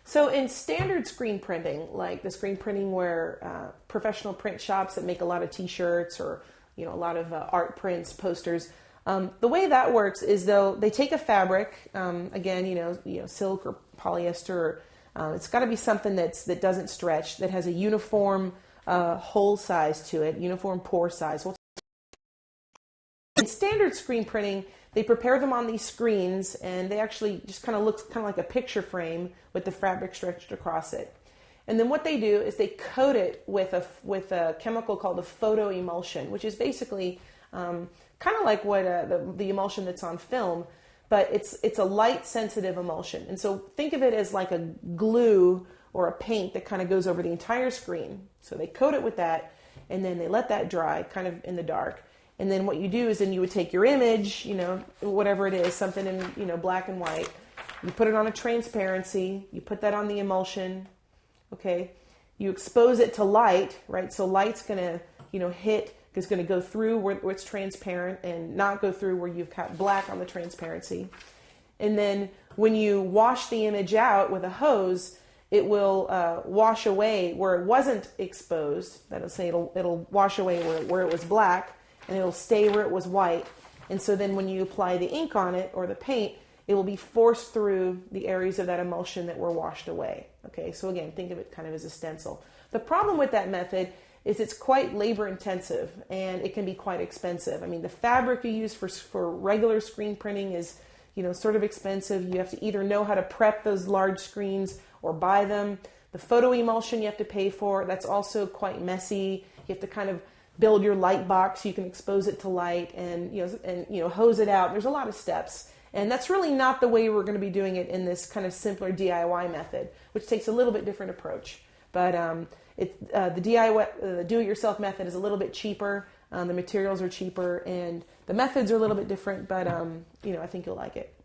So in standard screen printing, like the screen printing where professional print shops that make a lot of T-shirts or a lot of art prints, posters, the way that works is they take a fabric, again, silk or polyester. It's got to be something that doesn't stretch, that has a uniform hole size to it, uniform pore size. In standard screen printing, they prepare them on these screens, and they actually just kind of look like a picture frame with the fabric stretched across it. And then what they do is they coat it with a chemical called a photo emulsion, which is basically kind of like what the emulsion that's on film, but it's a light sensitive emulsion. And so think of it as like a glue or a paint that kind of goes over the entire screen. So they coat it with that, and then they let that dry kind of in the dark. And then what you do is then you would take your image, whatever it is, something in, black and white. You put it on a transparency. You put that on the emulsion. Okay. You expose it to light, right? So light's going to, it's going to go through where it's transparent and not go through where you've got black on the transparency. And then when you wash the image out with a hose, it will wash away where it wasn't exposed. That'll say it'll wash away where it was black, and it'll stay where it was white. And so then when you apply the ink on it or the paint, it will be forced through the areas of that emulsion that were washed away. Okay, so again, think of it kind of as a stencil. The problem with that method is it's quite labor intensive, and it can be quite expensive. I mean, the fabric you use for regular screen printing is, sort of expensive. You have to either know how to prep those large screens or buy them. The photo emulsion you have to pay for. That's also quite messy. You have to kind of build your light box so you can expose it to light and hose it out. There's a lot of steps. And that's really not the way we're going to be doing it in this kind of simpler DIY method, which takes a little bit different approach. But the DIY, the do-it-yourself method is a little bit cheaper. The materials are cheaper, and the methods are a little bit different, but I think you'll like it.